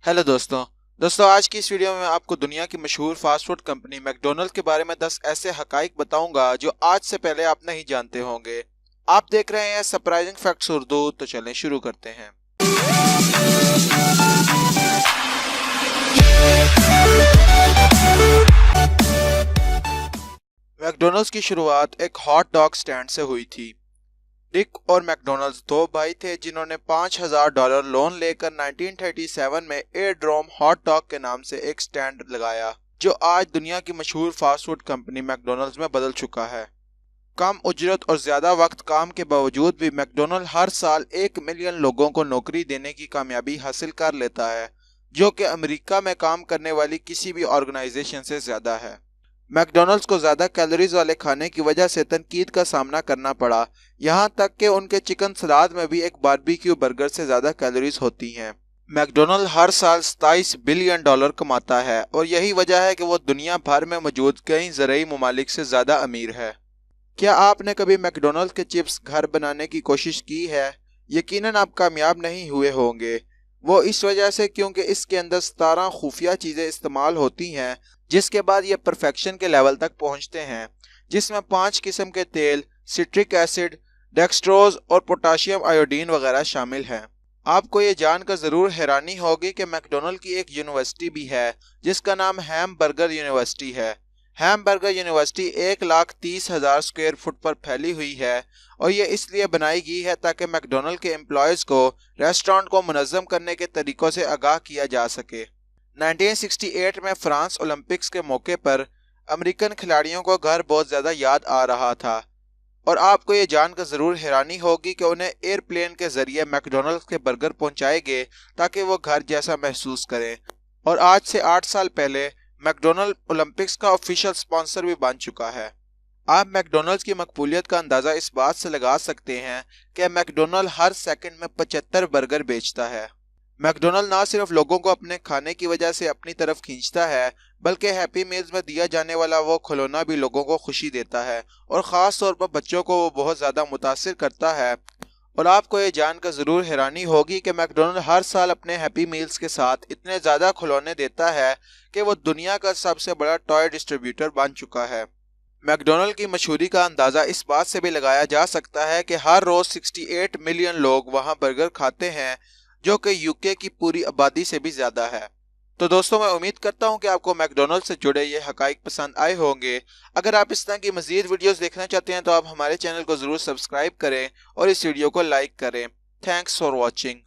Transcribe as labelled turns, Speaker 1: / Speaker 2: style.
Speaker 1: Hello दोस्तों आज की इस वीडियो में मैं आपको दुनिया की मशहूर फास्ट फूड कंपनी मैकडोनल्ड के बारे में 10 ऐसे हकाइक बताऊंगा जो आज से पहले आप नहीं जानते होंगे। आप देख रहे हैं सरप्राइजिंग फैक्ट्स उर्दू, तो चलें शुरू करते हैं। मैकडोनल्ड्स की शुरुआत एक हॉट डॉग स्टैंड से हुई थी। डिक और मैकडोनल्ड्स दो भाई थे जिन्होंने $5000 लोन लेकर 1937 में एयरड्रोम हॉट डॉग के नाम से एक स्टैंड लगाया, जो आज दुनिया की मशहूर फास्ट फूड कंपनी मैकडोनल्ड्स में बदल चुका है। कम उजरत और ज्यादा वक्त काम के बावजूद भी मैकडोनल्ड हर साल 1 मिलियन लोगों को नौकरी देने की कामयाबी हासिल कर लेता है, जो कि अमेरिका में काम करने वाली किसी भी ऑर्गेनाइजेशन से ज्यादा है। मैकडोनल्ड्स को ज्यादा कैलोरीज वाले खाने की वजह से तनकीद का सामना करना पड़ा, यहाँ तक कि उनके चिकन सलाद में भी एक बारबेक्यू बर्गर से ज्यादा कैलोरीज होती हैं। मैकडोनल्ड हर साल $27 बिलियन कमाता है और यही वजह है कि वो दुनिया भर में मौजूद कई ज़राई ममालिक से ज्यादा अमीर है। क्या आपने कभी मैकडोनल्ड के चिप्स घर बनाने की कोशिश की है? यकीनन आप कामयाब नहीं हुए होंगे। वो इस वजह से क्योंकि इसके अंदर 17 खुफिया चीज़ें इस्तेमाल होती हैं, जिसके बाद ये परफेक्शन के लेवल तक पहुंचते हैं, जिसमें 5 किस्म के तेल, सिट्रिक एसिड, डेक्सट्रोज और पोटाशियम आयोडीन वगैरह शामिल हैं। आपको ये जानकर ज़रूर हैरानी होगी कि मैकडोनल्ड की एक यूनिवर्सिटी भी है जिसका नाम हैमबर्गर यूनिवर्सिटी है। हैमबर्गर यूनिवर्सिटी 1,30,000 स्क्वायर फुट पर फैली हुई है और ये इसलिए बनाई गई है ताकि मैकडोनल्ड के एम्प्लॉयज़ को रेस्टोरेंट को मुनज़्ज़म करने के तरीक़ों से आगाह किया जा सके। 1968 में फ्रांस ओलंपिक्स के मौके पर अमेरिकन खिलाड़ियों को घर बहुत ज़्यादा याद आ रहा था और आपको ये जानकर ज़रूर हैरानी होगी कि उन्हें एयरप्लेन के ज़रिए मैकडोनल्ड्स के बर्गर पहुंचाए गए ताकि वो घर जैसा महसूस करें। और आज से 8 साल पहले मैकडोनल्ड ओलंपिक्स का ऑफिशियल स्पॉन्सर भी बन चुका है। आप मैकडोनल्ड्स की मकबूलियत का अंदाज़ा इस बात से लगा सकते हैं कि मैकडोनल्ड हर सेकंड में 75 बर्गर बेचता है। मैकडोनल्ड ना सिर्फ लोगों को अपने खाने की वजह से अपनी तरफ खींचता है, बल्कि हैप्पी मील्स में दिया जाने वाला वो खिलौना भी लोगों को खुशी देता है और ख़ास तौर पर बच्चों को वो बहुत ज़्यादा मुतासिर करता है। और आपको ये जानकर ज़रूर हैरानी होगी कि मैकडोनल्ड हर साल अपने हैप्पी मील्स के साथ इतने ज़्यादा खिलौने देता है कि वो दुनिया का सबसे बड़ा टॉय डिस्ट्रीब्यूटर बन चुका है। मैकडोनल्ड की मशहूरी का अंदाज़ा इस बात से भी लगाया जा सकता है कि हर रोज़ 68 मिलियन लोग वहाँ बर्गर खाते हैं, जो कि यूके की पूरी आबादी से भी ज़्यादा है। तो दोस्तों, मैं उम्मीद करता हूं कि आपको मैकडोनल्ड से जुड़े ये हकाइक पसंद आए होंगे। अगर आप इस तरह की मज़ीद वीडियोस देखना चाहते हैं तो आप हमारे चैनल को ज़रूर सब्सक्राइब करें और इस वीडियो को लाइक करें। Thanks for watching.